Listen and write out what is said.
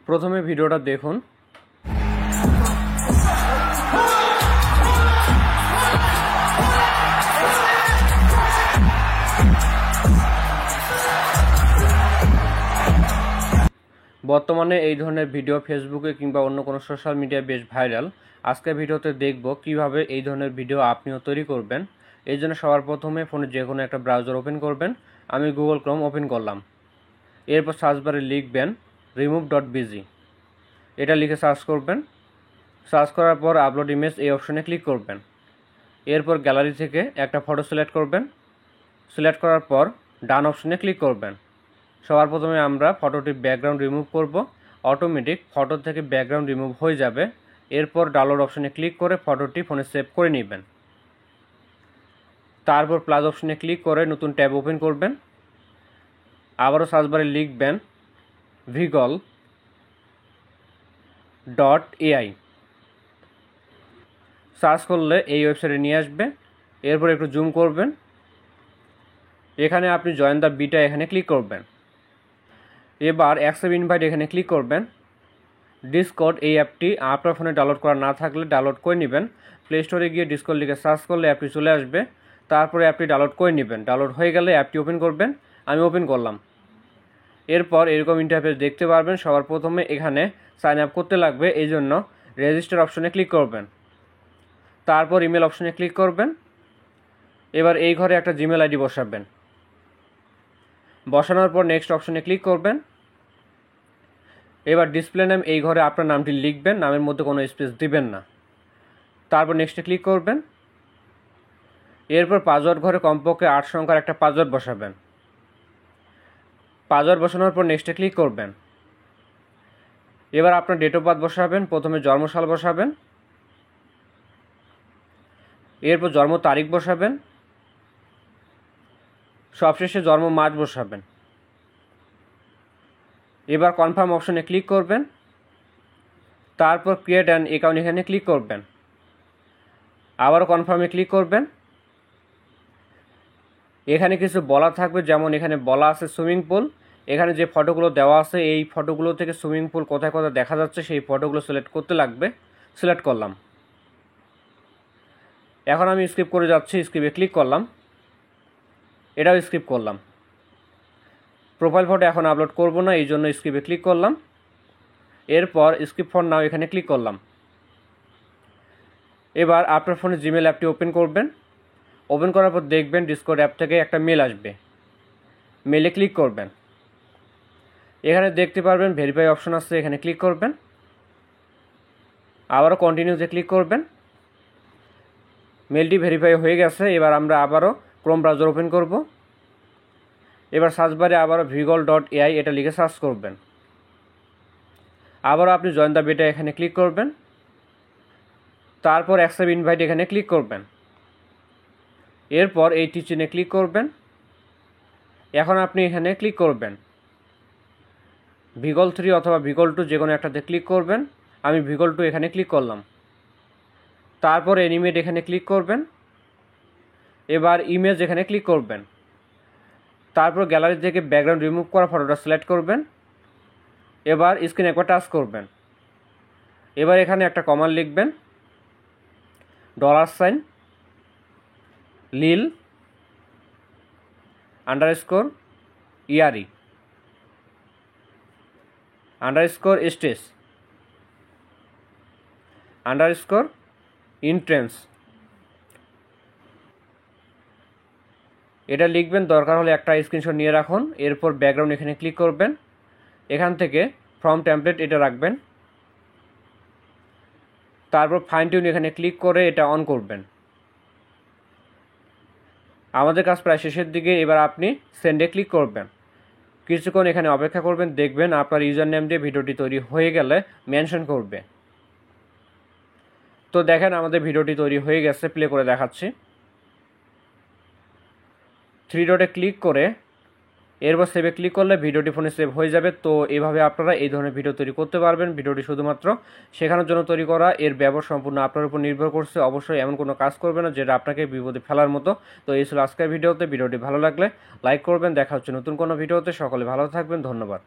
প্রথমে ভিডিওটা দেখুন। বর্তমানে এই ধরনের ভিডিও ফেসবুকে কিংবা অন্য কোনো সোশ্যাল মিডিয়ায় বেশ ভাইরাল। আজকের ভিডিওতে দেখব কিভাবে এই ধরনের ভিডিও আপনিও তৈরি করবেন। এই জন্য সবার প্রথমে ফোনে যে কোনো একটা ব্রাউজার ওপেন করবেন। আমি গুগল ক্রোম ওপেন করলাম। এরপর সার্চ বারে লিখবেন remove.bg, এটা লিখে সার্চ করবেন। সার্চ করার পর আপলোড ইমেজ এই অপশনে ক্লিক করবেন। এরপর গ্যালারি থেকে একটা ফটো সিলেক্ট করবেন। সিলেক্ট করার পর ডান অপশনে ক্লিক করবেন। সবার প্রথমে আমরা ফটোটির ব্যাকগ্রাউন্ড রিমুভ করব। অটোমেটিক ফটো থেকে ব্যাকগ্রাউন্ড রিমুভ হয়ে যাবে। এরপর ডাউনলোড অপশনে ক্লিক করে ফটোটি ফোনে সেভ করে নেবেন। তারপর প্লাস অপশনে ক্লিক করে নতুন ট্যাব ওপেন করবেন। আবারও সার্চ বারে লিখবেন vigol.ai, সার্চ করলে এই ওয়েবসাইটে নিয়ে আসবে। এরপর একটু জুম করবেন। এখানে আপনি জয়েন দ্য বিটা এখানে ক্লিক করবেন। এবার অ্যাকসেপ্ট ইনভাইট এখানে ক্লিক করবেন। ডিসকর্ড এই অ্যাপটি আপনার ফোনে ডাউনলোড করা না থাকলে ডাউনলোড করে নেবেন। প্লে স্টোরে গিয়ে ডিসকর্ড লিখে সার্চ করলে অ্যাপটি চলে আসবে। তারপরে অ্যাপটি ডাউনলোড করে নেবেন। ডাউনলোড হয়ে গেলে অ্যাপটি ওপেন করবেন। আমি ওপেন করলাম। এরপর এরকম ইন্টারফেস দেখতে পারবেন। সবার প্রথমে এখানে সাইন আপ করতে লাগবে, এই জন্য রেজিস্টার অপশনে ক্লিক করবেন। তারপর ইমেল অপশনে ক্লিক করবেন। এবার এই ঘরে একটা জিমেল আইডি বসাবেন। বসানোর পর নেক্সট অপশনে ক্লিক করবেন। এবার ডিসপ্লে নেম এই ঘরে আপনার নামটি লিখবেন, নামের মধ্যে কোনো স্পেস দিবেন না। তারপর নেক্সটে ক্লিক করবেন। এরপর পাসওয়ার্ড ঘরে কমপক্ষে 8 সংখ্যার একটা পাসওয়ার্ড বসাবেন। পাসওয়ার্ড বসানোর পর নেক্সটে ক্লিক করবেন। এবার আপনার ডেট অফ বার্থ বসাবেন। প্রথমে জন্মসাল বসাবেন। এরপর জন্ম তারিখ বসাবেন। সবশেষে জন্ম মাস বসাবেন। এবার কনফার্ম অপশনে ক্লিক করবেন। তারপর ক্রিয়েট অ্যান অ্যাকাউন্ট এখানে ক্লিক করবেন। আবারও কনফার্মে ক্লিক করবেন। এখানে কিছু বলা থাকবে, যেমন এখানে বলা আছে সুইমিং পুল। এখানে যে ফটোগুলো দেওয়া আছে এই ফটোগুলো থেকে সুইমিং পুল কোথায় কোথায় দেখা যাচ্ছে সেই ফটোগুলো সিলেক্ট করতে লাগবে। সিলেক্ট করলাম। এখন আমি স্কিপ করে যাচ্ছি, স্কিপে ক্লিক করলাম। এটাও স্কিপ করলাম। প্রোফাইল ফটো এখন আপলোড করব না, এই জন্য স্কিপে ক্লিক করলাম। এরপর স্কিপ ফর নাও এখানে ক্লিক করলাম। এবার আপনার ফোনে জিমেল অ্যাপটি ওপেন করবেন। ওপেন করার পর দেখবেন ডিসকর্ড অ্যাপ থেকে একটা মেল আসবে। মেলে ক্লিক করবেন। এখানে দেখতে পারবেন ভেরিফাই অপশন আছে, এখানে ক্লিক করবেন। আবারও কন্টিনিউতে ক্লিক করবেন। মেলটি ভেরিফাই হয়ে গেছে। এবার আমরা আবারও ক্রোম ব্রাউজার ওপেন করব। এবার সার্চ বারে আবারও vigol.ai এটা লিখে সার্চ করবেন। আবারও আপনি জয়েন দ্য বিটা এখানে ক্লিক করবেন। তারপর অ্যাকসেপ্ট ইনভাইট এখানে ক্লিক করবেন। এরপর এই টিচিনে ক্লিক করবেন। এখন আপনি এখানে ক্লিক করবেন vigol 3 অথবা vigol 2 যে কোনো একটাতে ক্লিক করবেন। আমি vigol 2 এখানে ক্লিক করলাম। তারপর অ্যানিমেট এখানে ক্লিক করবেন। এবার ইমেজ এখানে ক্লিক করবেন। তারপর গ্যালারি থেকে ব্যাকগ্রাউন্ড রিমুভ করা ফটোটা সিলেক্ট করবেন। এবার স্ক্রিনে একবার টাচ করবেন। এবার এখানে একটা কমান্ড লিখবেন, $, লিল আন্ডারস্কোর ইয়ারি আন্ডারস্কোর স্টেস আন্ডারস্কোর ইন্ট্রেন্স, এটা লিখবেন। দরকার হলে একটা স্ক্রিনশট নিয়ে রাখুন। এরপর ব্যাকগ্রাউন্ড এখানে ক্লিক করবেন। এখান থেকে ফ্রম টেমপ্লেট এটা রাখবেন। তারপর ফাইন টিউন এখানে ক্লিক করে এটা অন করবেন। আমাদের কাজ প্রায় শেষের দিকে। এবার আপনি সেন্ডে ক্লিক করবেন। কিছুক্ষণ এখানে অপেক্ষা করবেন, দেখবেন আপনার ইউজার নেম দিয়ে ভিডিওটি তৈরি হয়ে গেলে মেনশন করবে। তো দেখেন আমাদের ভিডিওটি তৈরি হয়ে গেছে, প্লে করে দেখাচ্ছি। 3 ডটে ক্লিক করে এরপর সেভে ক্লিক করলে ভিডিওটি ফোনে সেভ হয়ে যাবে। তো এইভাবে আপনারা এই ধরনের ভিডিও তৈরি করতে পারবেন। ভিডিওটি শুধুমাত্র শেখানোর জন্য তৈরি করা, এর ব্যবহার সম্পূর্ণ আপনার উপর নির্ভর করছে। অবশ্যই এমন কোনো কাজ করবেন না যেটা আপনাকে বিপদে ফেলার মতো। তো এই ছিল আজকের ভিডিওতে। ভিডিওটি ভালো লাগলে লাইক করবেন। দেখা হচ্ছে নতুন কোনো ভিডিওতে। সকলে ভালো থাকবেন। ধন্যবাদ।